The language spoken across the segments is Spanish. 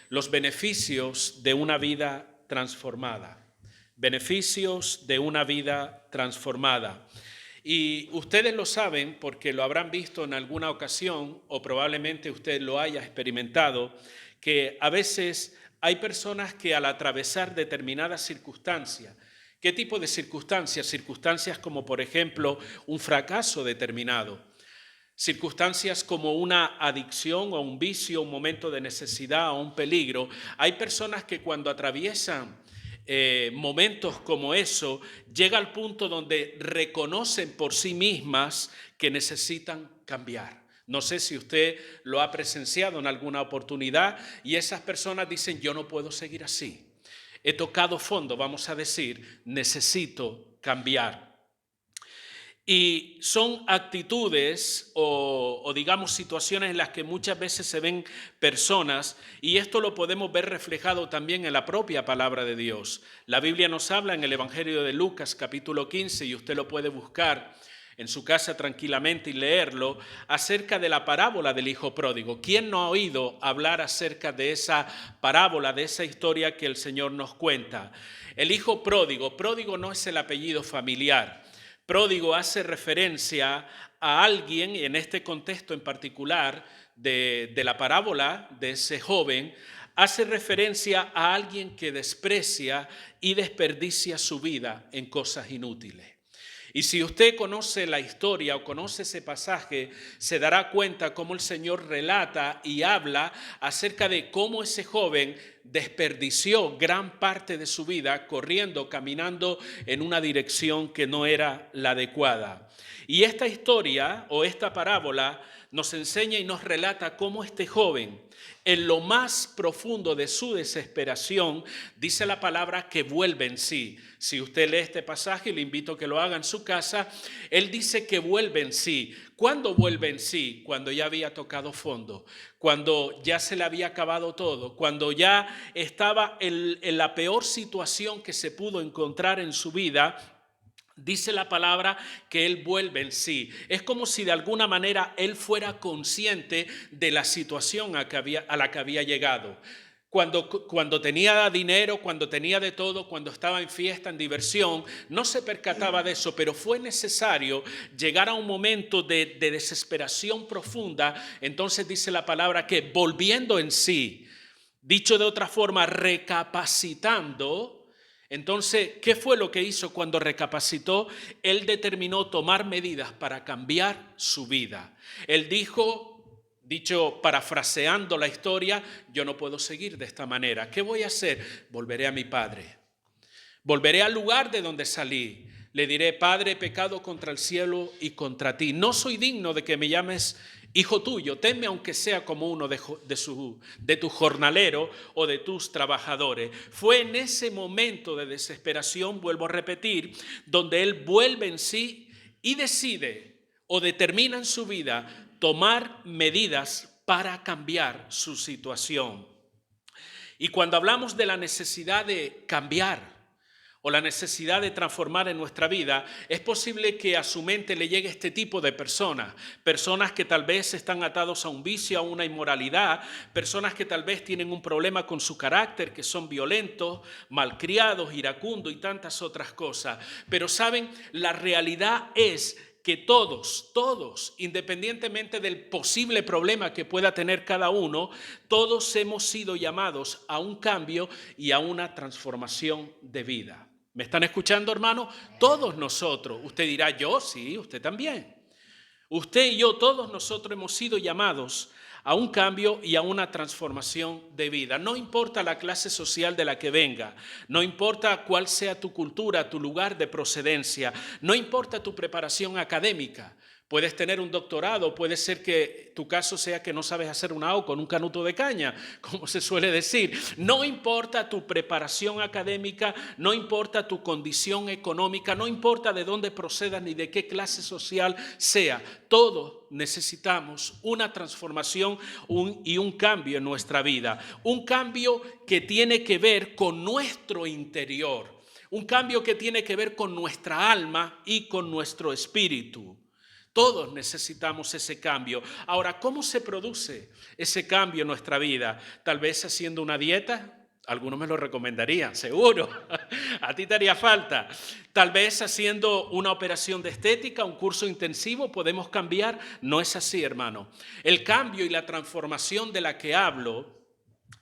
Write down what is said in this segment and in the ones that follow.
los beneficios de una vida transformada. Beneficios de una vida transformada. Y ustedes lo saben porque lo habrán visto en alguna ocasión o probablemente usted lo haya experimentado, que a veces hay personas que al atravesar determinadas circunstancias, ¿qué tipo de circunstancias? Circunstancias como por ejemplo un fracaso determinado, circunstancias como una adicción o un vicio, un momento de necesidad o un peligro. Hay personas que cuando atraviesan momentos como eso, llega al punto donde reconocen por sí mismas que necesitan cambiar. No sé si usted lo ha presenciado en alguna oportunidad y esas personas dicen, yo no puedo seguir así. He tocado fondo, vamos a decir, necesito cambiar. Y son actitudes o digamos situaciones en las que muchas veces se ven personas, y esto lo podemos ver reflejado también en la propia palabra de Dios. La Biblia nos habla en el Evangelio de Lucas capítulo 15, y usted lo puede buscar en su casa tranquilamente y leerlo, acerca de la parábola del hijo pródigo. ¿Quién no ha oído hablar acerca de esa parábola, de esa historia que el Señor nos cuenta? El hijo pródigo, pródigo no es el apellido familiar. Pródigo hace referencia a alguien, y en este contexto en particular de la parábola de ese joven, hace referencia a alguien que desprecia y desperdicia su vida en cosas inútiles. Y si usted conoce la historia o conoce ese pasaje, se dará cuenta cómo el Señor relata y habla acerca de cómo ese joven desperdició gran parte de su vida corriendo, caminando en una dirección que no era la adecuada. Y esta historia o esta parábola nos enseña y nos relata cómo este joven, en lo más profundo de su desesperación, dice la palabra que vuelve en sí. Si usted lee este pasaje, le invito a que lo haga en su casa, él dice que vuelve en sí. ¿Cuándo vuelve en sí? Cuando ya había tocado fondo, cuando ya se le había acabado todo, cuando ya estaba en la peor situación que se pudo encontrar en su vida. Dice la palabra que él vuelve en sí. Es como si de alguna manera él fuera consciente de la situación a la que había llegado. Cuando tenía dinero, cuando tenía de todo, cuando estaba en fiesta, en diversión, no se percataba de eso, pero fue necesario llegar a un momento de desesperación profunda. Entonces dice la palabra que volviendo en sí, dicho de otra forma, recapacitando. Entonces, ¿qué fue lo que hizo cuando recapacitó? Él determinó tomar medidas para cambiar su vida. Él dijo, dicho parafraseando la historia, yo no puedo seguir de esta manera. ¿Qué voy a hacer? Volveré a mi padre. Volveré al lugar de donde salí. Le diré, Padre, he pecado contra el cielo y contra ti. No soy digno de que me llames hijo tuyo. Tenme aunque sea como uno de tu jornalero o de tus trabajadores. Fue en ese momento de desesperación, vuelvo a repetir, donde él vuelve en sí y decide o determina en su vida tomar medidas para cambiar su situación. Y cuando hablamos de la necesidad de cambiar o la necesidad de transformar en nuestra vida, es posible que a su mente le llegue este tipo de personas, personas que tal vez están atados a un vicio, a una inmoralidad, personas que tal vez tienen un problema con su carácter, que son violentos, malcriados, iracundos y tantas otras cosas. Pero saben, la realidad es que todos, independientemente del posible problema que pueda tener cada uno, todos hemos sido llamados a un cambio y a una transformación de vida. ¿Me están escuchando, hermano? Todos nosotros. Usted dirá, yo sí, usted también. Usted y yo, todos nosotros hemos sido llamados a un cambio y a una transformación de vida. No importa la clase social de la que venga, no importa cuál sea tu cultura, tu lugar de procedencia, no importa tu preparación académica. Puedes tener un doctorado, puede ser que tu caso sea que no sabes hacer una O con un canuto de caña, como se suele decir. No importa tu preparación académica, no importa tu condición económica, no importa de dónde procedas ni de qué clase social sea. Todos necesitamos una transformación y un cambio en nuestra vida. Un cambio que tiene que ver con nuestro interior. Un cambio que tiene que ver con nuestra alma y con nuestro espíritu. Todos necesitamos ese cambio. Ahora, ¿cómo se produce ese cambio en nuestra vida? Tal vez haciendo una dieta. Algunos me lo recomendarían, seguro. A ti te haría falta. Tal vez haciendo una operación de estética, un curso intensivo, podemos cambiar. No es así, hermano. El cambio y la transformación de la que hablo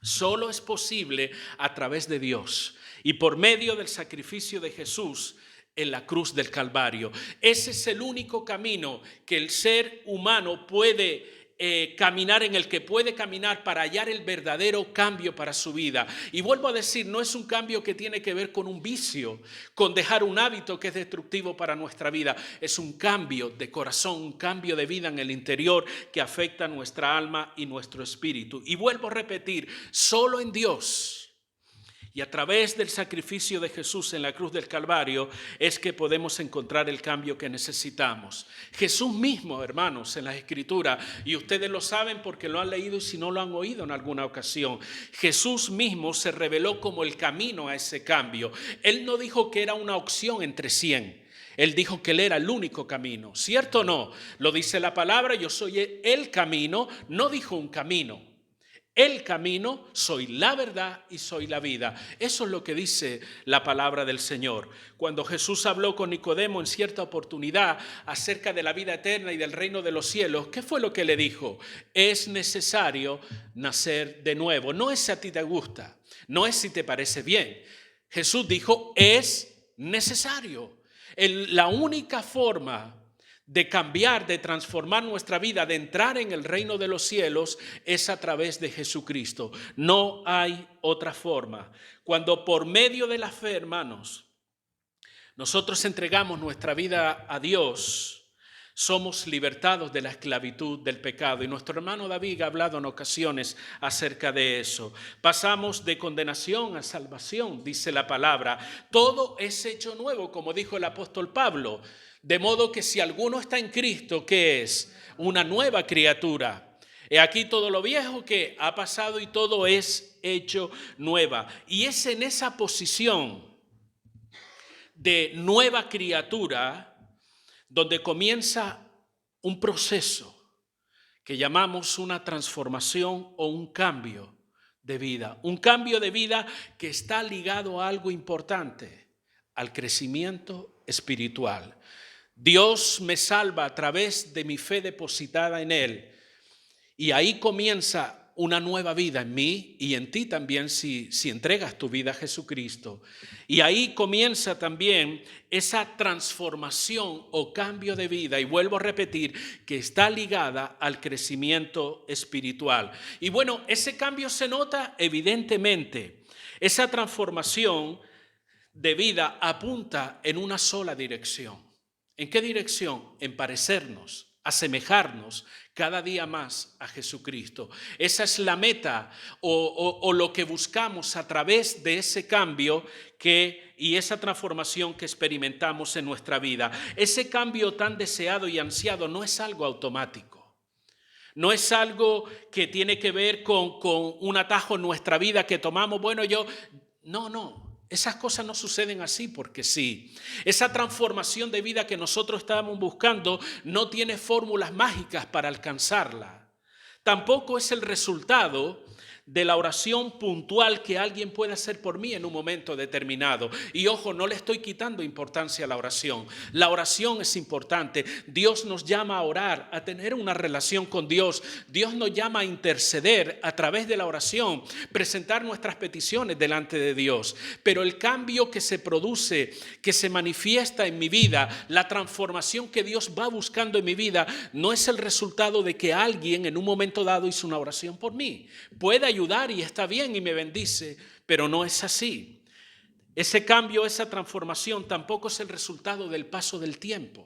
solo es posible a través de Dios y por medio del sacrificio de Jesús en la cruz del Calvario. Ese es el único camino que el ser humano puede caminar, en el que puede caminar para hallar el verdadero cambio para su vida. Y vuelvo a decir, no es un cambio que tiene que ver con un vicio, con dejar un hábito que es destructivo para nuestra vida. Es un cambio de corazón, un cambio de vida en el interior que afecta a nuestra alma y nuestro espíritu. Y vuelvo a repetir, solo en Dios y a través del sacrificio de Jesús en la cruz del Calvario es que podemos encontrar el cambio que necesitamos. Jesús mismo, hermanos, en las Escrituras, y ustedes lo saben porque lo han leído y si no lo han oído en alguna ocasión, Jesús mismo se reveló como el camino a ese cambio. Él no dijo que era una opción entre 100. Él dijo que Él era el único camino. ¿Cierto o no? Lo dice la palabra, yo soy el camino, no dijo un camino. El camino, soy la verdad y soy la vida. Eso es lo que dice la palabra del Señor. Cuando Jesús habló con Nicodemo en cierta oportunidad acerca de la vida eterna y del reino de los cielos, ¿qué fue lo que le dijo? Es necesario nacer de nuevo. No es si a ti te gusta, no es si te parece bien. Jesús dijo, es necesario. La única forma de cambiar, de transformar nuestra vida, de entrar en el reino de los cielos, es a través de Jesucristo. No hay otra forma. Cuando por medio de la fe, hermanos, nosotros entregamos nuestra vida a Dios, somos libertados de la esclavitud del pecado. Y nuestro hermano David ha hablado en ocasiones acerca de eso. Pasamos de condenación a salvación, dice la palabra. Todo es hecho nuevo, como dijo el apóstol Pablo. De modo que si alguno está en Cristo, ¿qué es? Una nueva criatura. He aquí todo lo viejo que ha pasado y todo es hecho nueva. Y es en esa posición de nueva criatura donde comienza un proceso que llamamos una transformación o un cambio de vida. Un cambio de vida que está ligado a algo importante, al crecimiento espiritual. Dios me salva a través de mi fe depositada en Él. Y ahí comienza una nueva vida en mí y en ti también si entregas tu vida a Jesucristo. Y ahí comienza también esa transformación o cambio de vida. Y vuelvo a repetir que está ligada al crecimiento espiritual. Y bueno, ese cambio se nota evidentemente. Esa transformación de vida apunta en una sola dirección. ¿En qué dirección? En parecernos, asemejarnos cada día más a Jesucristo. Esa es la meta o lo que buscamos a través de ese cambio y esa transformación que experimentamos en nuestra vida. Ese cambio tan deseado y ansiado no es algo automático. No es algo que tiene que ver con un atajo en nuestra vida que tomamos. No. Esas cosas no suceden así porque sí. Esa transformación de vida que nosotros estábamos buscando no tiene fórmulas mágicas para alcanzarla. Tampoco es el resultado de la oración puntual que alguien puede hacer por mí en un momento determinado. Y ojo, no le estoy quitando importancia a la oración. La oración es importante. Dios nos llama a orar, a tener una relación con Dios. Dios nos llama a interceder a través de la oración, presentar nuestras peticiones delante de Dios. Pero el cambio que se produce, que se manifiesta en mi vida, la transformación que Dios va buscando en mi vida, no es el resultado de que alguien en un momento dado hizo una oración por mí. Puede ayudar y está bien y me bendice, pero no es así. Ese cambio, esa transformación tampoco es el resultado del paso del tiempo.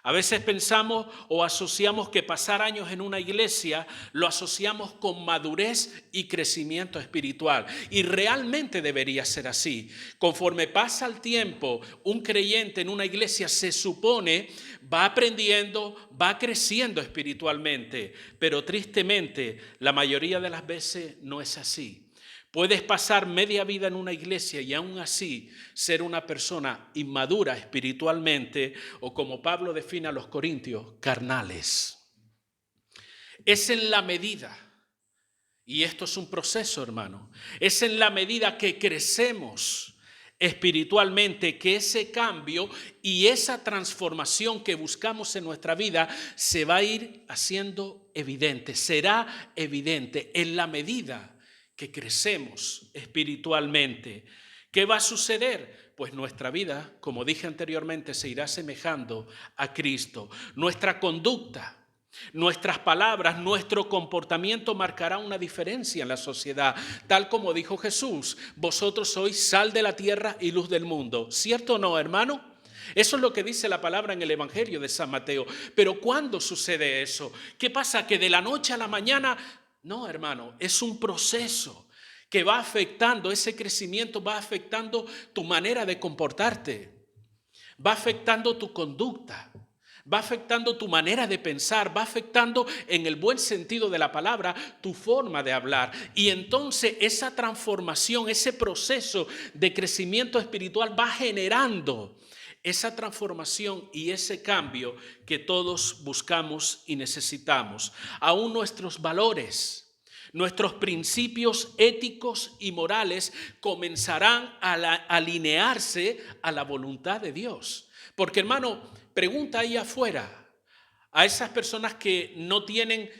A veces pensamos o asociamos que pasar años en una iglesia lo asociamos con madurez y crecimiento espiritual. Y realmente debería ser así. Conforme pasa el tiempo, un creyente en una iglesia se supone va aprendiendo, va creciendo espiritualmente. Pero tristemente, la mayoría de las veces no es así. Puedes pasar media vida en una iglesia y aún así ser una persona inmadura espiritualmente o, como Pablo define a los corintios, carnales. Es en la medida, y esto es un proceso, hermano, es en la medida que crecemos espiritualmente que ese cambio y esa transformación que buscamos en nuestra vida se va a ir haciendo evidente, será evidente en la medida que crecemos espiritualmente. ¿Qué va a suceder? Pues nuestra vida, como dije anteriormente, se irá asemejando a Cristo. Nuestra conducta, nuestras palabras, nuestro comportamiento marcará una diferencia en la sociedad, tal como dijo Jesús: vosotros sois sal de la tierra y luz del mundo. ¿Cierto o no, hermano? Eso es lo que dice la palabra en el Evangelio de San Mateo. Pero ¿cuándo sucede eso? ¿Qué pasa? ¿Que de la noche a la mañana? No, hermano, es un proceso que va afectando, ese crecimiento va afectando tu manera de comportarte, va afectando tu conducta, va afectando tu manera de pensar, va afectando en el buen sentido de la palabra tu forma de hablar. Y entonces esa transformación, ese proceso de crecimiento espiritual va generando esa transformación y ese cambio que todos buscamos y necesitamos. Aún nuestros valores, nuestros principios éticos y morales comenzarán a alinearse a la voluntad de Dios. Porque, hermano, pregunta ahí afuera a esas personas que no tienen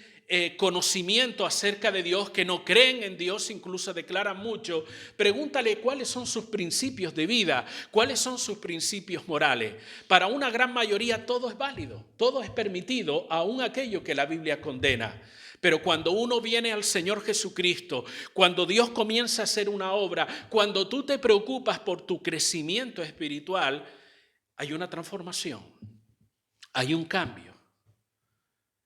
conocimiento acerca de Dios, que no creen en Dios, incluso declaran mucho. Pregúntale cuáles son sus principios de vida, cuáles son sus principios morales. Para una gran mayoría todo es válido, todo es permitido, aun aquello que la Biblia condena. Pero cuando uno viene al Señor Jesucristo, cuando Dios comienza a hacer una obra, cuando tú te preocupas por tu crecimiento espiritual, hay una transformación, hay un cambio.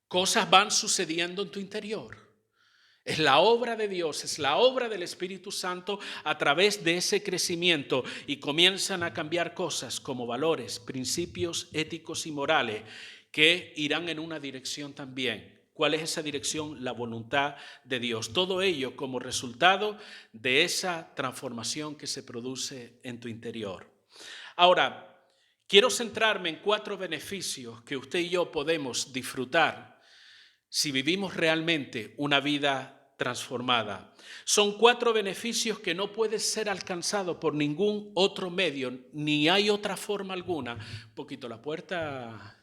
Cosas van sucediendo en tu interior. Es la obra de Dios, es la obra del Espíritu Santo a través de ese crecimiento y comienzan a cambiar cosas como valores, principios éticos y morales que irán en una dirección también. ¿Cuál es esa dirección? La voluntad de Dios. Todo ello como resultado de esa transformación que se produce en tu interior. Ahora, quiero centrarme en 4 beneficios que usted y yo podemos disfrutar si vivimos realmente una vida transformada. Son 4 beneficios que no pueden ser alcanzados por ningún otro medio, ni hay otra forma alguna. Un poquito la puerta.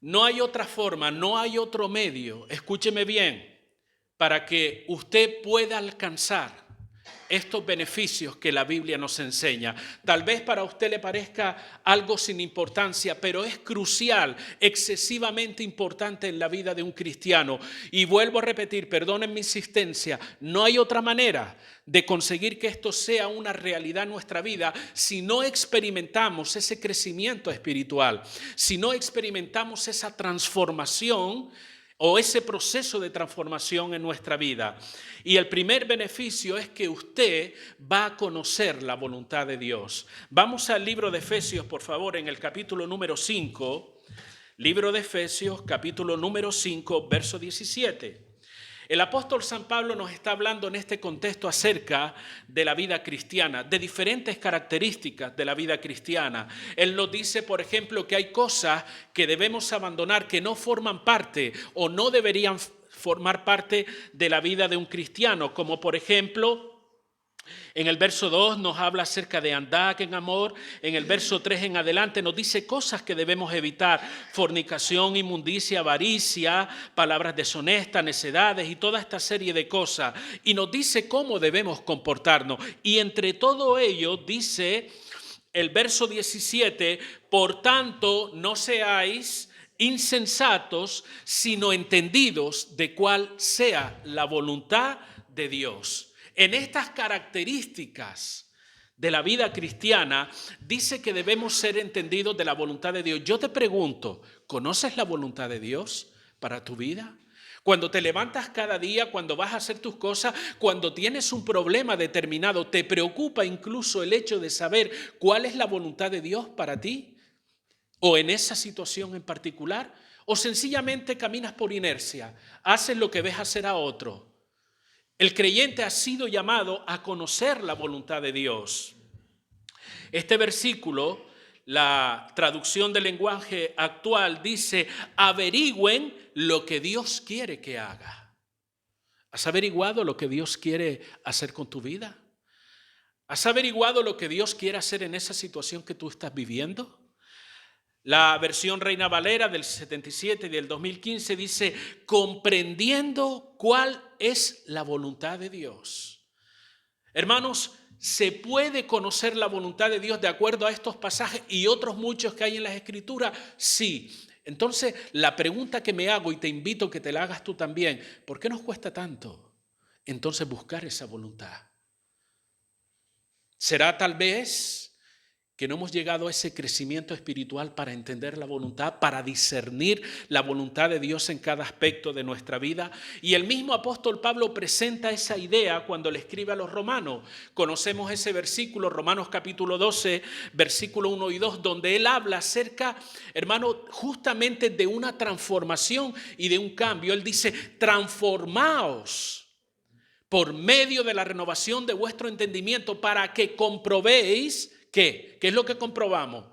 No hay otra forma, no hay otro medio, escúcheme bien, para que usted pueda alcanzar estos beneficios que la Biblia nos enseña. Tal vez para usted le parezca algo sin importancia, pero es crucial, excesivamente importante en la vida de un cristiano. Y vuelvo a repetir, perdonen mi insistencia, no hay otra manera de conseguir que esto sea una realidad en nuestra vida si no experimentamos ese crecimiento espiritual, si no experimentamos esa transformación o ese proceso de transformación en nuestra vida. Y el primer beneficio es que usted va a conocer la voluntad de Dios. Vamos al libro de Efesios, por favor, en el capítulo número 5. Libro de Efesios, capítulo número 5, verso 17. El apóstol San Pablo nos está hablando en este contexto acerca de la vida cristiana, de diferentes características de la vida cristiana. Él nos dice, por ejemplo, que hay cosas que debemos abandonar que no forman parte o no deberían formar parte de la vida de un cristiano, como por ejemplo, en el verso 2 nos habla acerca de andar en amor. En el verso 3 en adelante nos dice cosas que debemos evitar: fornicación, inmundicia, avaricia, palabras deshonestas, necedades y toda esta serie de cosas. Y nos dice cómo debemos comportarnos. Y entre todo ello dice el verso 17, por tanto no seáis insensatos, sino entendidos de cuál sea la voluntad de Dios. En estas características de la vida cristiana dice que debemos ser entendidos de la voluntad de Dios. Yo te pregunto, ¿conoces la voluntad de Dios para tu vida? Cuando te levantas cada día, cuando vas a hacer tus cosas, cuando tienes un problema determinado, ¿te preocupa incluso el hecho de saber cuál es la voluntad de Dios para ti? ¿O en esa situación en particular? ¿O sencillamente caminas por inercia, haces lo que ves hacer a otro? El creyente ha sido llamado a conocer la voluntad de Dios. Este versículo, la traducción del lenguaje actual dice: averigüen lo que Dios quiere que haga. ¿Has averiguado lo que Dios quiere hacer con tu vida? ¿Has averiguado lo que Dios quiere hacer en esa situación que tú estás viviendo? La versión Reina Valera del 77 y del 2015 dice: comprendiendo cuál es la voluntad de Dios. Hermanos, ¿se puede conocer la voluntad de Dios de acuerdo a estos pasajes y otros muchos que hay en las Escrituras? Sí. Entonces, la pregunta que me hago, y te invito a que te la hagas tú también: ¿por qué nos cuesta tanto entonces buscar esa voluntad? ¿Será tal vez que no hemos llegado a ese crecimiento espiritual para entender la voluntad, para discernir la voluntad de Dios en cada aspecto de nuestra vida? Y el mismo apóstol Pablo presenta esa idea cuando le escribe a los romanos. Conocemos ese versículo, Romanos capítulo 12, versículo 1 y 2, donde él habla acerca, hermano, justamente de una transformación y de un cambio. Él dice: transformaos por medio de la renovación de vuestro entendimiento, para que comprobéis ¿qué? ¿Qué es lo que comprobamos?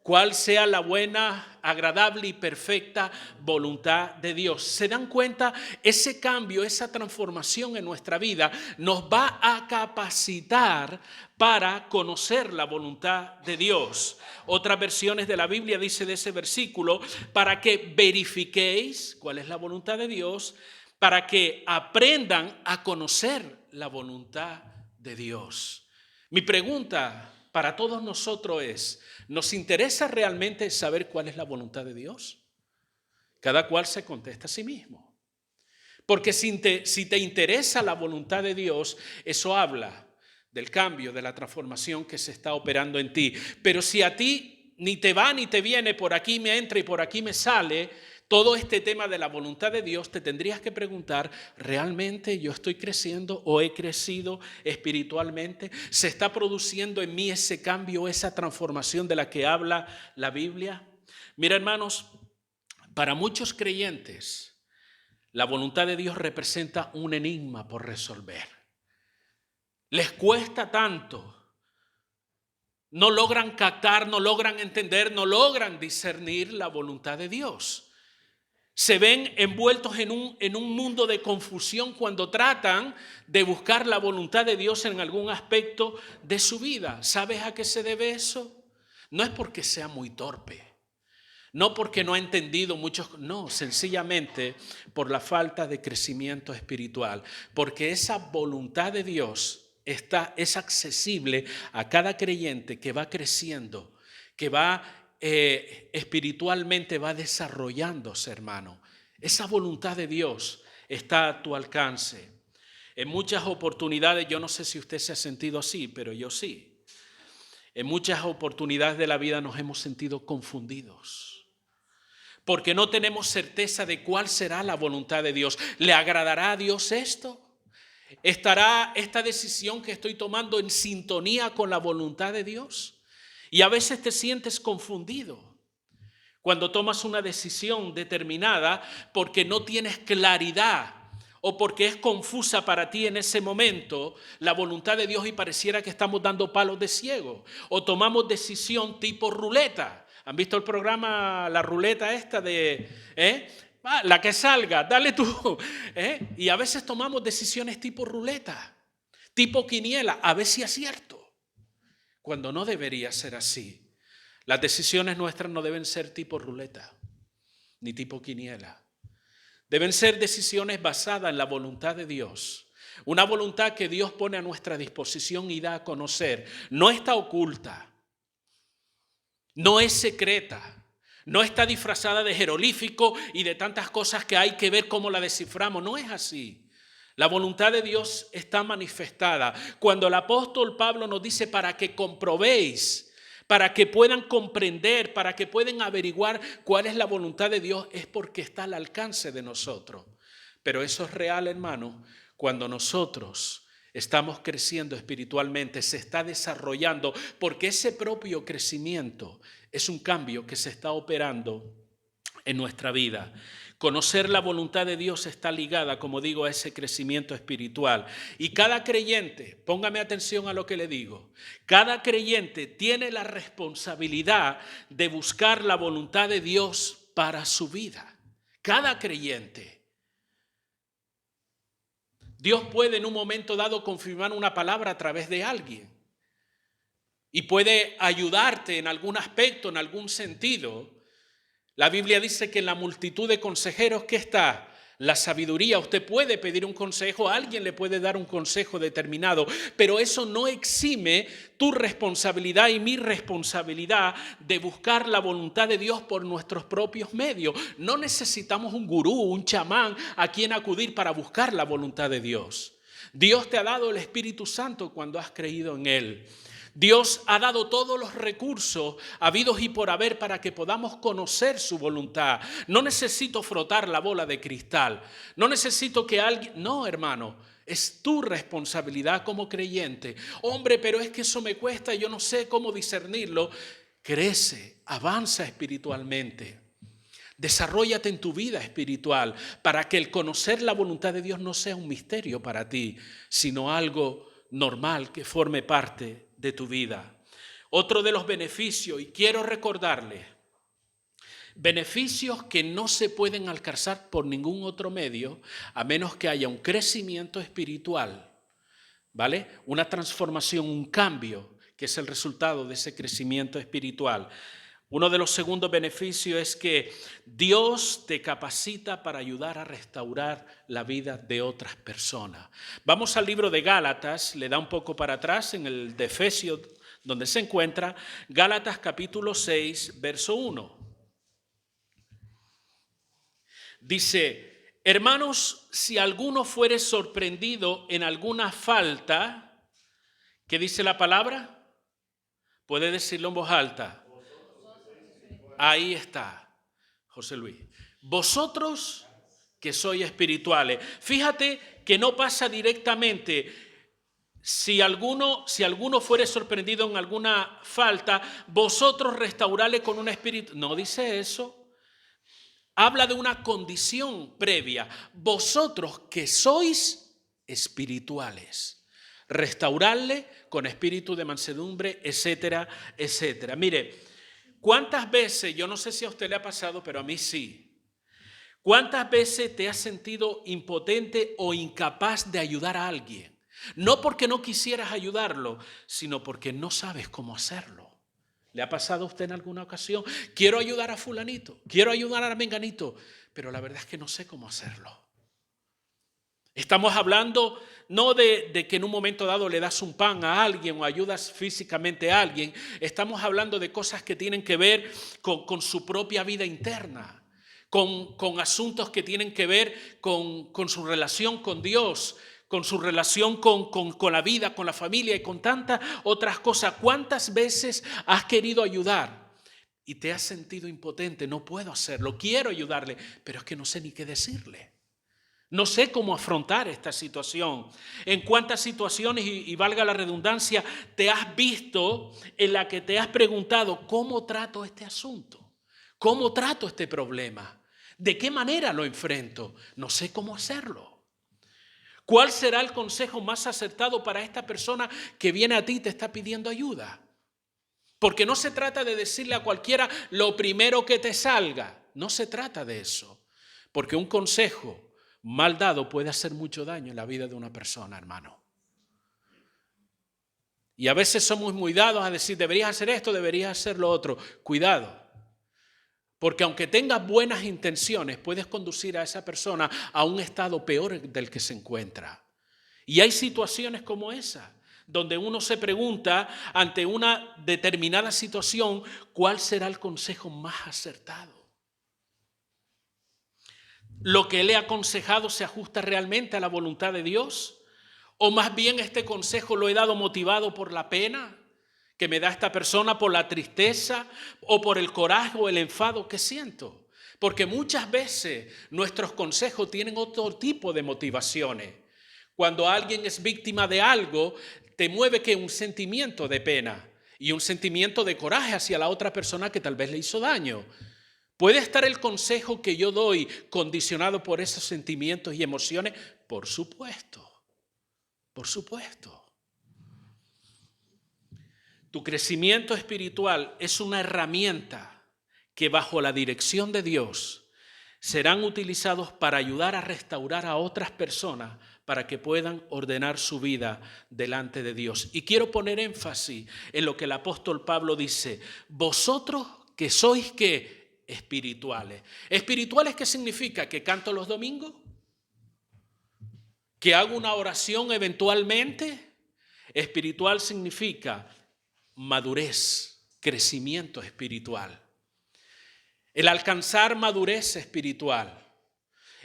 Cuál sea la buena, agradable y perfecta voluntad de Dios. ¿Se dan cuenta? Ese cambio, esa transformación en nuestra vida nos va a capacitar para conocer la voluntad de Dios. Otras versiones de la Biblia dice de ese versículo: para que verifiquéis cuál es la voluntad de Dios, para que aprendan a conocer la voluntad de Dios. Mi pregunta para todos nosotros es: ¿nos interesa realmente saber cuál es la voluntad de Dios? Cada cual se contesta a sí mismo. Porque si te interesa la voluntad de Dios, eso habla del cambio, de la transformación que se está operando en ti. Pero si a ti ni te va ni te viene, por aquí me entra y por aquí me sale todo este tema de la voluntad de Dios, te tendrías que preguntar: ¿realmente yo estoy creciendo o he crecido espiritualmente? ¿Se está produciendo en mí ese cambio, esa transformación de la que habla la Biblia? Mira, hermanos, para muchos creyentes, la voluntad de Dios representa un enigma por resolver. Les cuesta tanto. No logran captar, no logran entender, no logran discernir la voluntad de Dios. Se ven envueltos en un mundo de confusión cuando tratan de buscar la voluntad de Dios en algún aspecto de su vida. ¿Sabes a qué se debe eso? No es porque sea muy torpe, no porque no ha entendido muchos, no, sencillamente por la falta de crecimiento espiritual, porque esa voluntad de Dios es accesible a cada creyente que va creciendo, que va espiritualmente va desarrollándose, hermano. Esa voluntad de Dios está a tu alcance. En muchas oportunidades, yo no sé si usted se ha sentido así, pero yo sí. En muchas oportunidades de la vida nos hemos sentido confundidos, porque no tenemos certeza de cuál será la voluntad de Dios. ¿Le agradará a Dios esto? ¿Estará esta decisión que estoy tomando en sintonía con la voluntad de Dios? Y a veces te sientes confundido cuando tomas una decisión determinada porque no tienes claridad o porque es confusa para ti en ese momento la voluntad de Dios y pareciera que estamos dando palos de ciego, o tomamos decisión tipo ruleta. ¿Han visto el programa La Ruleta esta de la que salga, dale tú? Y a veces tomamos decisiones tipo ruleta, tipo quiniela, a ver si acierto, cuando no debería ser así. Las decisiones nuestras no deben ser tipo ruleta, ni tipo quiniela. Deben ser decisiones basadas en la voluntad de Dios. Una voluntad que Dios pone a nuestra disposición y da a conocer. No está oculta, no es secreta, no está disfrazada de jeroglífico y de tantas cosas que hay que ver cómo la desciframos. No es así. La voluntad de Dios está manifestada. Cuando el apóstol Pablo nos dice: para que comprobéis, para que puedan comprender, para que puedan averiguar cuál es la voluntad de Dios, es porque está al alcance de nosotros. Pero eso es real, hermano, cuando nosotros estamos creciendo espiritualmente, se está desarrollando, porque ese propio crecimiento es un cambio que se está operando en nuestra vida. Conocer la voluntad de Dios está ligada, como digo, a ese crecimiento espiritual. Y cada creyente, póngame atención a lo que le digo, cada creyente tiene la responsabilidad de buscar la voluntad de Dios para su vida. Cada creyente. Dios puede en un momento dado confirmar una palabra a través de alguien y puede ayudarte en algún aspecto, en algún sentido. La Biblia dice que en la multitud de consejeros, ¿qué está? La sabiduría. Usted puede pedir un consejo, alguien le puede dar un consejo determinado, pero eso no exime tu responsabilidad y mi responsabilidad de buscar la voluntad de Dios por nuestros propios medios. No necesitamos un gurú, un chamán a quien acudir para buscar la voluntad de Dios. Dios te ha dado el Espíritu Santo cuando has creído en Él. Dios ha dado todos los recursos habidos y por haber para que podamos conocer su voluntad. No necesito frotar la bola de cristal. No necesito que alguien... No, hermano, es tu responsabilidad como creyente. Hombre, pero es que eso me cuesta, yo no sé cómo discernirlo. Crece, avanza espiritualmente. Desarróllate en tu vida espiritual para que el conocer la voluntad de Dios no sea un misterio para ti, sino algo normal que forme parte de tu vida. Otro de los beneficios, y quiero recordarles, beneficios que no se pueden alcanzar por ningún otro medio, a menos que haya un crecimiento espiritual, ¿vale? Una transformación, un cambio, que es el resultado de ese crecimiento espiritual. Uno de los segundos beneficios es que Dios te capacita para ayudar a restaurar la vida de otras personas. Vamos al libro de Gálatas, le da un poco para atrás en el de Efesios, donde se encuentra, Gálatas capítulo 6, verso 1. Dice, hermanos, si alguno fuere sorprendido en alguna falta, ¿qué dice la palabra? Puede decirlo en voz alta. Ahí está, José Luis. Vosotros que sois espirituales. Fíjate que no pasa directamente. Si alguno fuere sorprendido en alguna falta, vosotros restaurarle con un espíritu. No dice eso. Habla de una condición previa. Vosotros que sois espirituales. Restaurarle con espíritu de mansedumbre, etcétera, etcétera. Mire, ¿cuántas veces, yo no sé si a usted le ha pasado, pero a mí sí, cuántas veces te has sentido impotente o incapaz de ayudar a alguien? No porque no quisieras ayudarlo, sino porque no sabes cómo hacerlo. ¿Le ha pasado a usted en alguna ocasión? Quiero ayudar a fulanito, quiero ayudar a menganito, pero la verdad es que no sé cómo hacerlo. Estamos hablando no de que en un momento dado le das un pan a alguien o ayudas físicamente a alguien. Estamos hablando de cosas que tienen que ver con su propia vida interna, con asuntos que tienen que ver con su relación con Dios, con su relación con la vida, con la familia y con tantas otras cosas. ¿Cuántas veces has querido ayudar y te has sentido impotente? No puedo hacerlo, quiero ayudarle, pero es que no sé ni qué decirle. No sé cómo afrontar esta situación. ¿En cuántas situaciones, y valga la redundancia, te has visto en la que te has preguntado cómo trato este asunto? ¿Cómo trato este problema? ¿De qué manera lo enfrento? No sé cómo hacerlo. ¿Cuál será el consejo más acertado para esta persona que viene a ti y te está pidiendo ayuda? Porque no se trata de decirle a cualquiera lo primero que te salga. No se trata de eso. Porque un consejo mal dado puede hacer mucho daño en la vida de una persona, hermano. Y a veces somos muy dados a decir, deberías hacer esto, deberías hacer lo otro. Cuidado, porque aunque tengas buenas intenciones, puedes conducir a esa persona a un estado peor del que se encuentra. Y hay situaciones como esa, donde uno se pregunta ante una determinada situación, ¿cuál será el consejo más acertado? ¿Lo que le he aconsejado se ajusta realmente a la voluntad de Dios? ¿O más bien este consejo lo he dado motivado por la pena que me da esta persona, por la tristeza o por el coraje o el enfado que siento? Porque muchas veces nuestros consejos tienen otro tipo de motivaciones. Cuando alguien es víctima de algo, te mueve que un sentimiento de pena y un sentimiento de coraje hacia la otra persona que tal vez le hizo daño. ¿Puede estar el consejo que yo doy condicionado por esos sentimientos y emociones? Por supuesto, por supuesto. Tu crecimiento espiritual es una herramienta que bajo la dirección de Dios serán utilizados para ayudar a restaurar a otras personas para que puedan ordenar su vida delante de Dios. Y quiero poner énfasis en lo que el apóstol Pablo dice: vosotros que sois ¿qué? Espirituales. ¿Espirituales qué significa? ¿Que canto los domingos? ¿Que hago una oración eventualmente? Espiritual significa madurez, crecimiento espiritual. El alcanzar madurez espiritual,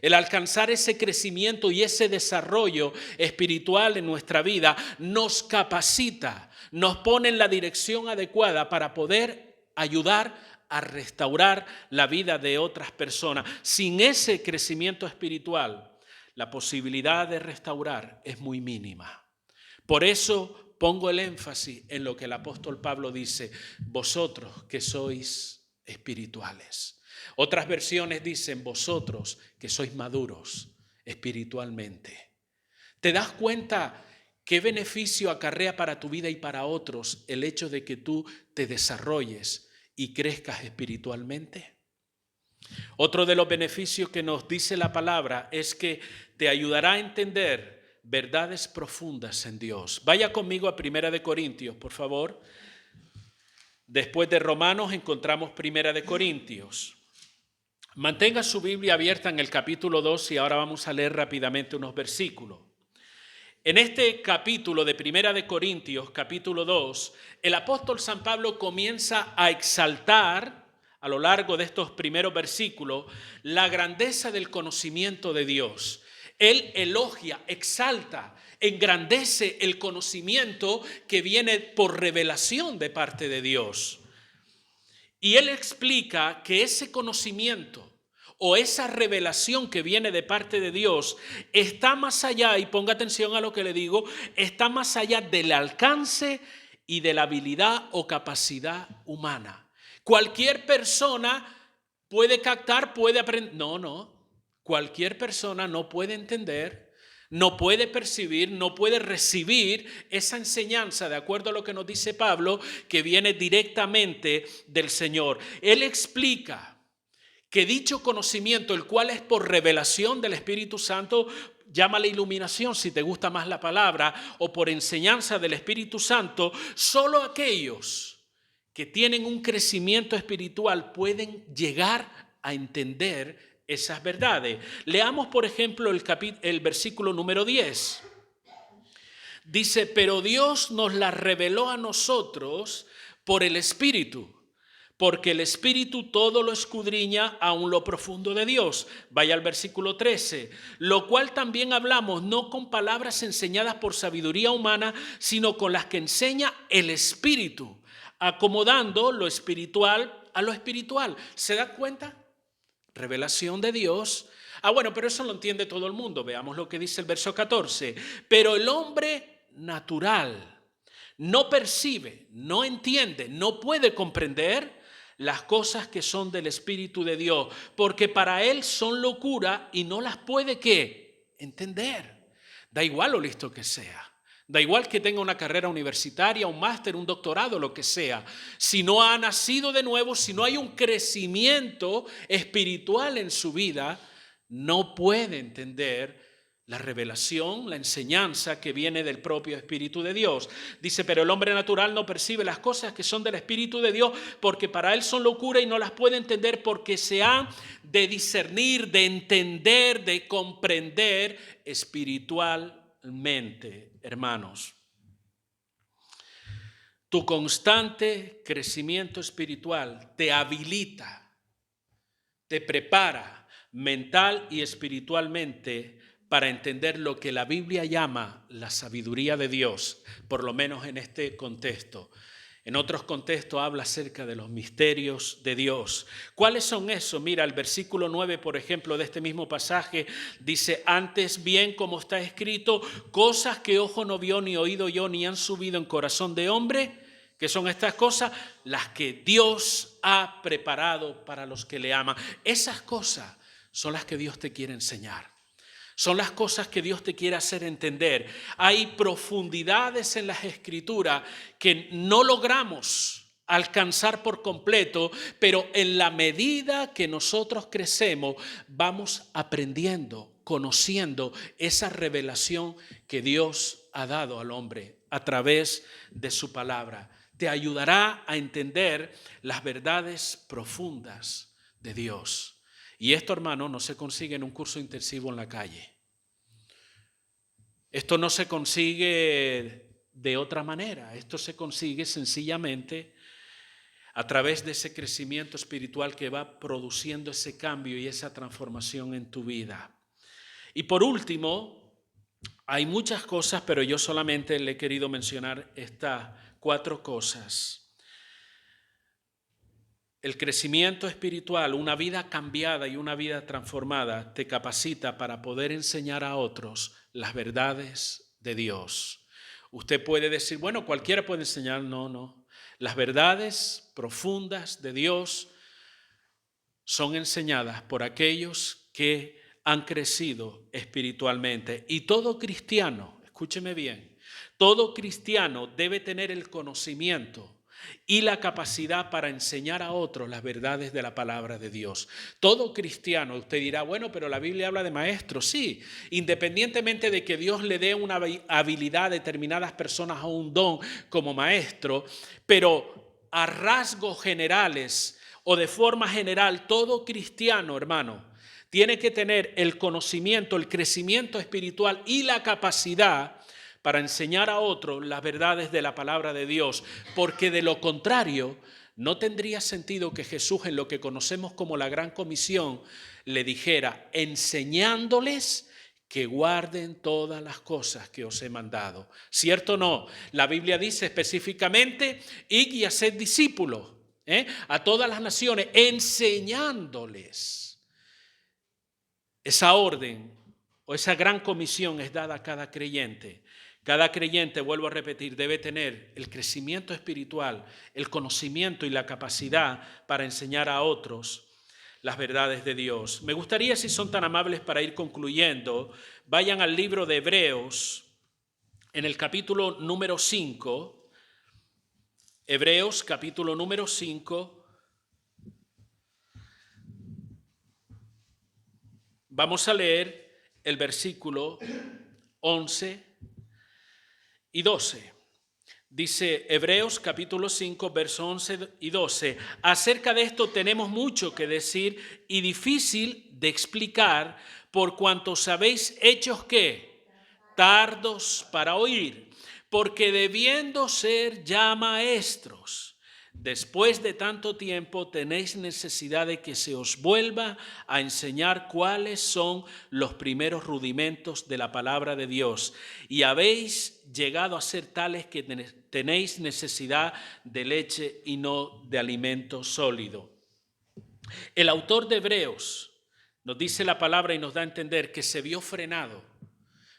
el alcanzar ese crecimiento y ese desarrollo espiritual en nuestra vida nos capacita, nos pone en la dirección adecuada para poder ayudar a restaurar la vida de otras personas. Sin ese crecimiento espiritual, la posibilidad de restaurar es muy mínima. Por eso pongo el énfasis en lo que el apóstol Pablo dice: vosotros que sois espirituales. Otras versiones dicen: vosotros que sois maduros espiritualmente. ¿Te das cuenta qué beneficio acarrea para tu vida y para otros el hecho de que tú te desarrolles y crezcas espiritualmente? Otro de los beneficios que nos dice la palabra es que te ayudará a entender verdades profundas en Dios. Vaya conmigo a 1 Corintios, por favor. Después de Romanos encontramos 1 Corintios. Mantenga su Biblia abierta en el capítulo 2 y ahora vamos a leer rápidamente unos versículos. En este capítulo de 1 Corintios, capítulo 2, el apóstol San Pablo comienza a exaltar a lo largo de estos primeros versículos la grandeza del conocimiento de Dios. Él elogia, exalta, engrandece el conocimiento que viene por revelación de parte de Dios. Y él explica que ese conocimiento o esa revelación que viene de parte de Dios está más allá, y ponga atención a lo que le digo, está más allá del alcance y de la habilidad o capacidad humana. Cualquier persona puede captar, puede aprender. No. Cualquier persona no puede entender, no puede percibir, no puede recibir esa enseñanza, de acuerdo a lo que nos dice Pablo, que viene directamente del Señor. Él explica que dicho conocimiento, el cual es por revelación del Espíritu Santo, llámale iluminación si te gusta más la palabra, o por enseñanza del Espíritu Santo, solo aquellos que tienen un crecimiento espiritual pueden llegar a entender esas verdades. Leamos, por ejemplo, el versículo número 10. Dice: pero Dios nos la reveló a nosotros por el Espíritu, porque el Espíritu todo lo escudriña aún lo profundo de Dios. Vaya al versículo 13. Lo cual también hablamos no con palabras enseñadas por sabiduría humana, sino con las que enseña el Espíritu, acomodando lo espiritual a lo espiritual. ¿Se da cuenta? Revelación de Dios. Bueno, pero eso lo entiende todo el mundo. Veamos lo que dice el verso 14. Pero el hombre natural no percibe, no entiende, no puede comprender las cosas que son del Espíritu de Dios, porque para él son locura y no las puede ¿qué? Entender. Da igual lo listo que sea. Da igual que tenga una carrera universitaria, un máster, un doctorado, lo que sea. Si no ha nacido de nuevo, si no hay un crecimiento espiritual en su vida, no puede entender la revelación, la enseñanza que viene del propio Espíritu de Dios. Dice: pero el hombre natural no percibe las cosas que son del Espíritu de Dios, porque para él son locura y no las puede entender, porque se ha de discernir, de entender, de comprender espiritualmente. Hermanos, tu constante crecimiento espiritual te habilita, te prepara mental y espiritualmente para entender lo que la Biblia llama la sabiduría de Dios, por lo menos en este contexto. En otros contextos habla acerca de los misterios de Dios. ¿Cuáles son esos? Mira, el versículo 9, por ejemplo, de este mismo pasaje, dice: antes bien, como está escrito, cosas que ojo no vio, ni oído yo, ni han subido en corazón de hombre, ¿Qué son estas cosas? Las que Dios ha preparado para los que le aman. Esas cosas son las que Dios te quiere enseñar. Son las cosas que Dios te quiere hacer entender. Hay profundidades en las Escrituras que no logramos alcanzar por completo, pero en la medida que nosotros crecemos, vamos aprendiendo, conociendo esa revelación que Dios ha dado al hombre a través de su palabra. Te ayudará a entender las verdades profundas de Dios. Y esto, hermano, no se consigue en un curso intensivo en la calle. Esto no se consigue de otra manera. Esto se consigue sencillamente a través de ese crecimiento espiritual que va produciendo ese cambio y esa transformación en tu vida. Y por último, hay muchas cosas, pero yo solamente le he querido mencionar estas 4 cosas. El crecimiento espiritual, una vida cambiada y una vida transformada te capacita para poder enseñar a otros las verdades de Dios. Usted puede decir, bueno, cualquiera puede enseñar. No. Las verdades profundas de Dios son enseñadas por aquellos que han crecido espiritualmente. Y todo cristiano, escúcheme bien, todo cristiano debe tener el conocimiento y la capacidad para enseñar a otros las verdades de la palabra de Dios. Todo cristiano, usted dirá, bueno, pero la Biblia habla de maestros. Sí, independientemente de que Dios le dé una habilidad a determinadas personas o un don como maestro, pero a rasgos generales o de forma general, todo cristiano, hermano, tiene que tener el conocimiento, el crecimiento espiritual y la capacidad para enseñar a otros las verdades de la palabra de Dios, porque de lo contrario no tendría sentido que Jesús, en lo que conocemos como la Gran Comisión, le dijera, enseñándoles que guarden todas las cosas que os he mandado. ¿Cierto o no? La Biblia dice específicamente, id y haced discípulos a todas las naciones, enseñándoles. Esa orden o esa gran comisión es dada a cada creyente. Cada creyente, vuelvo a repetir, debe tener el crecimiento espiritual, el conocimiento y la capacidad para enseñar a otros las verdades de Dios. Me gustaría, si son tan amables, para ir concluyendo, vayan al libro de Hebreos, en el capítulo número 5, Hebreos capítulo número 5. Vamos a leer el versículo 11 y 12. Dice Hebreos capítulo 5, versos 11 y 12. Acerca de esto tenemos mucho que decir y difícil de explicar, por cuanto sabéis hechos que tardos para oír, porque debiendo ser ya maestros, después de tanto tiempo tenéis necesidad de que se os vuelva a enseñar cuáles son los primeros rudimentos de la palabra de Dios. Y habéis llegado a ser tales que tenéis necesidad de leche y no de alimento sólido. El autor de Hebreos nos dice la palabra y nos da a entender que se vio frenado.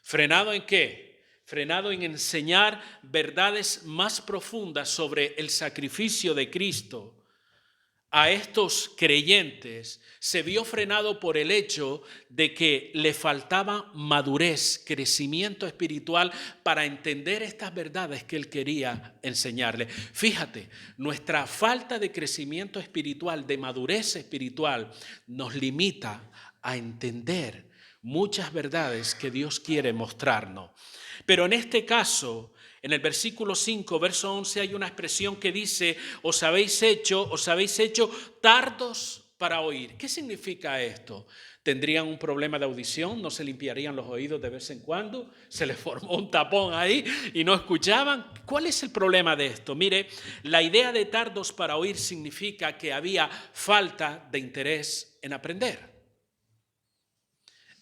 ¿Frenado en qué? Frenado en enseñar verdades más profundas sobre el sacrificio de Cristo a estos creyentes. Se vio frenado por el hecho de que le faltaba madurez, crecimiento espiritual para entender estas verdades que él quería enseñarle. Fíjate, nuestra falta de crecimiento espiritual, de madurez espiritual, nos limita a entender muchas verdades que Dios quiere mostrarnos. Pero en este caso, en el versículo 5, verso 11, hay una expresión que dice, os habéis hecho tardos para oír. ¿Qué significa esto? ¿Tendrían un problema de audición? ¿No se limpiarían los oídos de vez en cuando? ¿Se les formó un tapón ahí y no escuchaban? ¿Cuál es el problema de esto? Mire, la idea de tardos para oír significa que había falta de interés en aprender.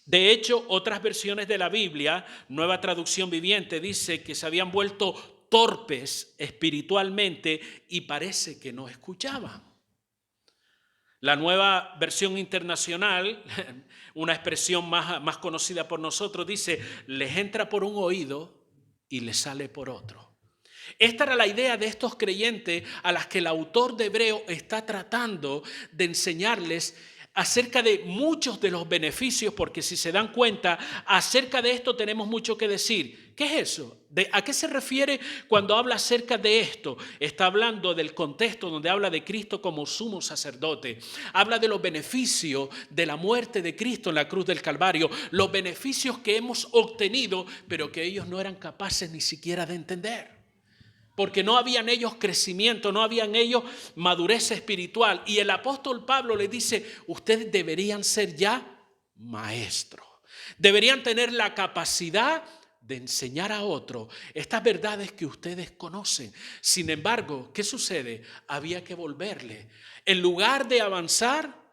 De hecho, otras versiones de la Biblia, Nueva Traducción Viviente, dice que se habían vuelto torpes espiritualmente y parece que no escuchaban. La Nueva Versión Internacional, una expresión más conocida por nosotros, dice, les entra por un oído y les sale por otro. Esta era la idea de estos creyentes a las que el autor de Hebreo está tratando de enseñarles acerca de muchos de los beneficios, porque si se dan cuenta, acerca de esto tenemos mucho que decir. ¿Qué es eso? ¿A qué se refiere cuando habla acerca de esto? Está hablando del contexto donde habla de Cristo como sumo sacerdote. Habla de los beneficios de la muerte de Cristo en la cruz del Calvario, los beneficios que hemos obtenido, pero que ellos no eran capaces ni siquiera de entender. Porque no habían ellos crecimiento, no habían ellos madurez espiritual. Y el apóstol Pablo le dice, ustedes deberían ser ya maestros. Deberían tener la capacidad de enseñar a otros estas verdades que ustedes conocen. Sin embargo, ¿qué sucede? Había que volverle. En lugar de avanzar,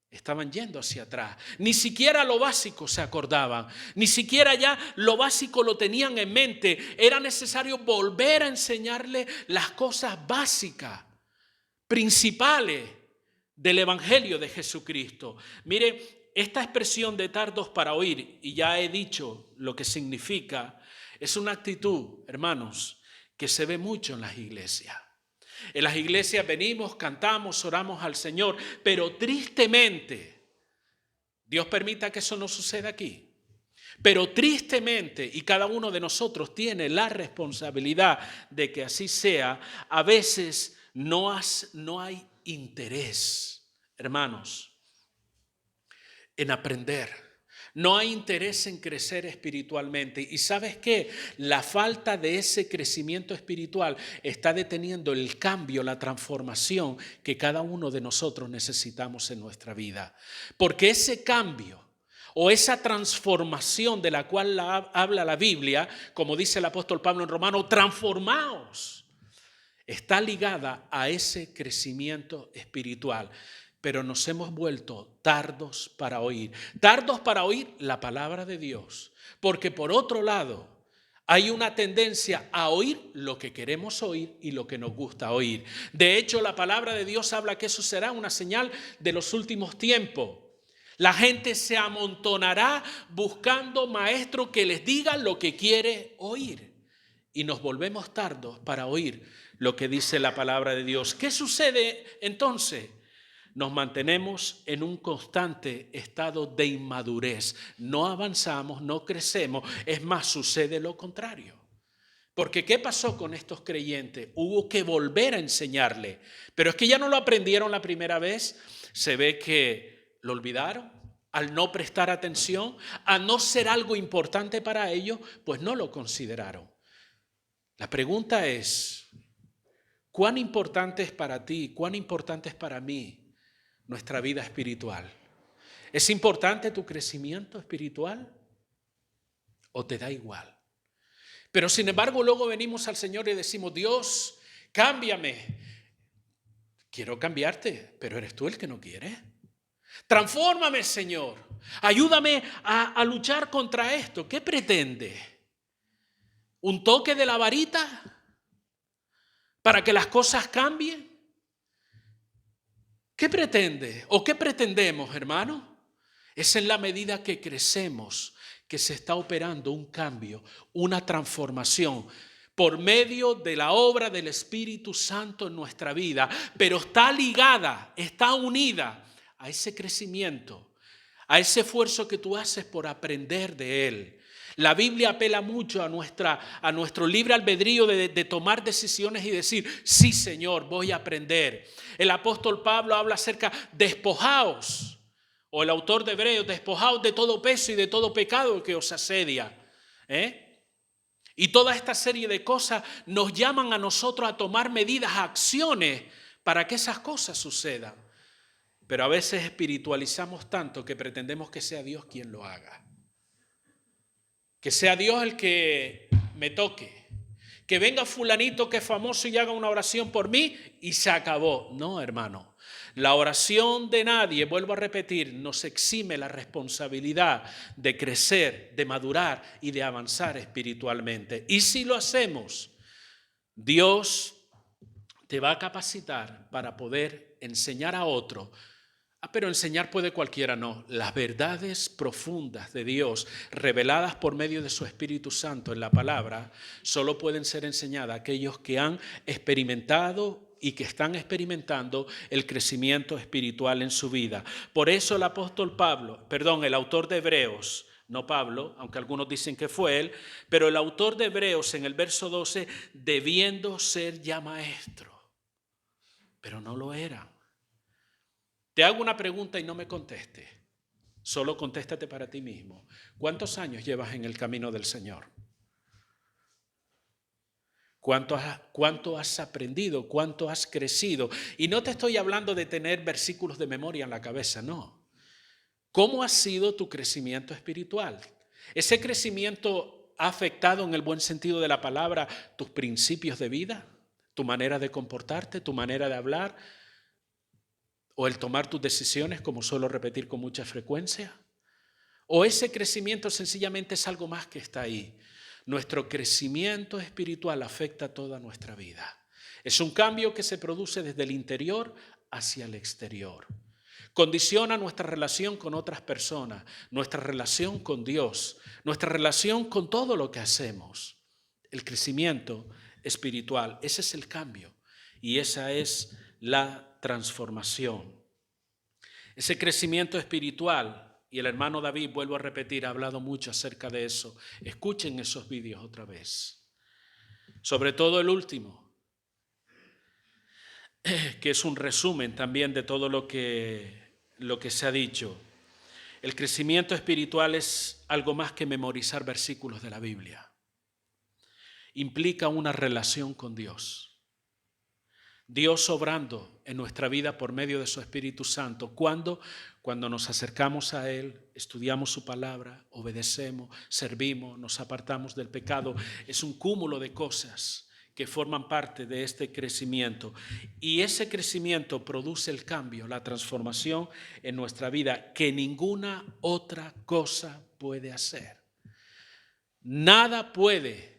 estaban yendo hacia atrás. Ni siquiera lo básico se acordaban. Ni siquiera ya lo básico lo tenían en mente. Era necesario volver a enseñarle las cosas básicas, principales del Evangelio de Jesucristo. Mire, esta expresión de tardos para oír, y ya he dicho lo que significa, es una actitud, hermanos, que se ve mucho en las iglesias. En las iglesias venimos, cantamos, oramos al Señor, pero tristemente, Dios permita que eso no suceda aquí, pero tristemente, y cada uno de nosotros tiene la responsabilidad de que así sea, a veces no hay interés, hermanos, en aprender. No hay interés en crecer espiritualmente. ¿Y sabes qué? La falta de ese crecimiento espiritual está deteniendo el cambio, la transformación que cada uno de nosotros necesitamos en nuestra vida. Porque ese cambio o esa transformación de la cual habla la Biblia, como dice el apóstol Pablo en Romanos, transformaos, está ligada a ese crecimiento espiritual. Pero nos hemos vuelto tardos para oír la palabra de Dios, porque por otro lado hay una tendencia a oír lo que queremos oír y lo que nos gusta oír. De hecho, la palabra de Dios habla que eso será una señal de los últimos tiempos. La gente se amontonará buscando maestro que les diga lo que quiere oír, y nos volvemos tardos para oír lo que dice la palabra de Dios. ¿Qué sucede entonces? Nos mantenemos en un constante estado de inmadurez. No avanzamos, no crecemos. Es más, sucede lo contrario. Porque ¿qué pasó con estos creyentes? Hubo que volver a enseñarle. Pero es que ya no lo aprendieron la primera vez. Se ve que lo olvidaron. Al no prestar atención, a no ser algo importante para ellos, pues no lo consideraron. La pregunta es, ¿cuán importante es para ti? ¿Cuán importante es para mí nuestra vida espiritual? ¿Es importante tu crecimiento espiritual o te da igual? Pero sin embargo luego venimos al Señor y decimos, Dios, cámbiame. Quiero cambiarte, pero eres tú el que no quiere. Transfórmame, Señor. Ayúdame a luchar contra esto. ¿Qué pretende? ¿Un toque de la varita para que las cosas cambien? ¿Qué pretende o qué pretendemos, hermano? Es en la medida que crecemos que se está operando un cambio, una transformación por medio de la obra del Espíritu Santo en nuestra vida, pero está ligada, está unida a ese crecimiento, a ese esfuerzo que tú haces por aprender de Él. La Biblia apela mucho a nuestro libre albedrío de tomar decisiones y decir, sí, Señor, voy a aprender. El apóstol Pablo habla acerca de despojaos, o el autor de Hebreos, despojaos de todo peso y de todo pecado que os asedia. Y toda esta serie de cosas nos llaman a nosotros a tomar medidas, acciones para que esas cosas sucedan. Pero a veces espiritualizamos tanto que pretendemos que sea Dios quien lo haga. Que sea Dios el que me toque. Que venga fulanito que es famoso y haga una oración por mí y se acabó. No, hermano. La oración de nadie, vuelvo a repetir, nos exime la responsabilidad de crecer, de madurar y de avanzar espiritualmente. Y si lo hacemos, Dios te va a capacitar para poder enseñar a otro Pero enseñar puede cualquiera, no. Las verdades profundas de Dios, reveladas por medio de su Espíritu Santo en la palabra, solo pueden ser enseñadas a aquellos que han experimentado y que están experimentando el crecimiento espiritual en su vida. Por eso el el autor de Hebreos, no Pablo, aunque algunos dicen que fue él, pero el autor de Hebreos en el verso 12, debiendo ser ya maestro, pero no lo era. Te hago una pregunta y no me contestes. Solo contéstate para ti mismo. ¿Cuántos años llevas en el camino del Señor? ¿Cuánto has aprendido? ¿Cuánto has crecido? Y no te estoy hablando de tener versículos de memoria en la cabeza, no. ¿Cómo ha sido tu crecimiento espiritual? ¿Ese crecimiento ha afectado en el buen sentido de la palabra tus principios de vida? ¿Tu manera de comportarte? ¿Tu manera de hablar? ¿O el tomar tus decisiones, como suelo repetir con mucha frecuencia? ¿O ese crecimiento sencillamente es algo más que está ahí? Nuestro crecimiento espiritual afecta toda nuestra vida. Es un cambio que se produce desde el interior hacia el exterior. Condiciona nuestra relación con otras personas, nuestra relación con Dios, nuestra relación con todo lo que hacemos. El crecimiento espiritual, ese es el cambio y esa es la transformación. Ese crecimiento espiritual, y el hermano David, vuelvo a repetir, ha hablado mucho acerca de eso. Escuchen esos vídeos otra vez. Sobre todo el último, que es un resumen también de todo lo que se ha dicho. El crecimiento espiritual es algo más que memorizar versículos de la Biblia. Implica una relación con Dios. Dios obrando en nuestra vida por medio de su Espíritu Santo. Cuando nos acercamos a Él, estudiamos su palabra, obedecemos, servimos, nos apartamos del pecado. Es un cúmulo de cosas que forman parte de este crecimiento. Y ese crecimiento produce el cambio, la transformación en nuestra vida que ninguna otra cosa puede hacer. Nada puede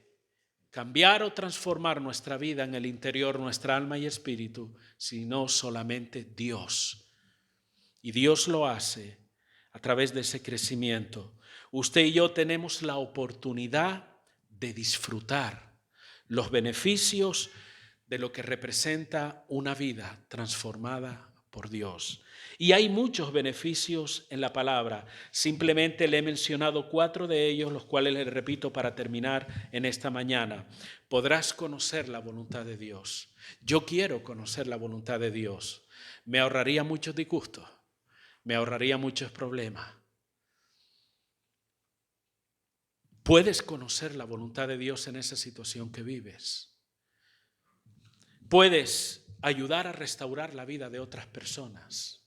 cambiar o transformar nuestra vida en el interior, nuestra alma y espíritu, sino solamente Dios. Y Dios lo hace a través de ese crecimiento. Usted y yo tenemos la oportunidad de disfrutar los beneficios de lo que representa una vida transformada por Dios. Y hay muchos beneficios en la palabra. Simplemente le he mencionado 4 de ellos, los cuales le repito para terminar en esta mañana. Podrás conocer la voluntad de Dios. Yo quiero conocer la voluntad de Dios. Me ahorraría muchos disgustos, me ahorraría muchos problemas. Puedes conocer la voluntad de Dios en esa situación que vives. Puedes ayudar a restaurar la vida de otras personas.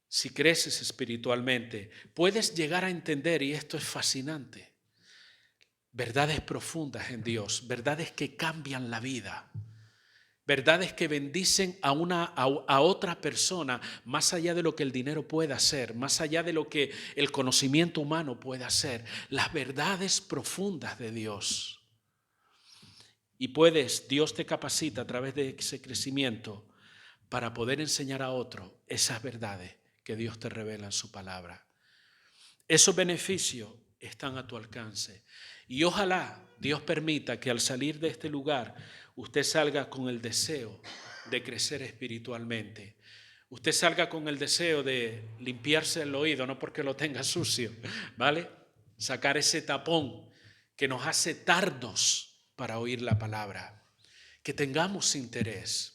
Si creces espiritualmente, puedes llegar a entender, y esto es fascinante, verdades profundas en Dios, verdades que cambian la vida, verdades que bendicen a otra persona más allá de lo que el dinero pueda hacer, más allá de lo que el conocimiento humano puede hacer, las verdades profundas de Dios. Y Dios te capacita a través de ese crecimiento para poder enseñar a otro esas verdades que Dios te revela en su palabra. Esos beneficios están a tu alcance. Y ojalá Dios permita que al salir de este lugar usted salga con el deseo de crecer espiritualmente. Usted salga con el deseo de limpiarse el oído, no porque lo tenga sucio, ¿vale? Sacar ese tapón que nos hace tardos para oír la palabra. Que tengamos interés.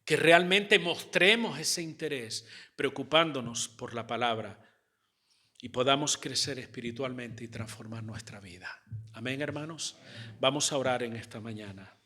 Que realmente mostremos ese interés preocupándonos por la palabra y podamos crecer espiritualmente y transformar nuestra vida. Amén, hermanos. Vamos a orar en esta mañana.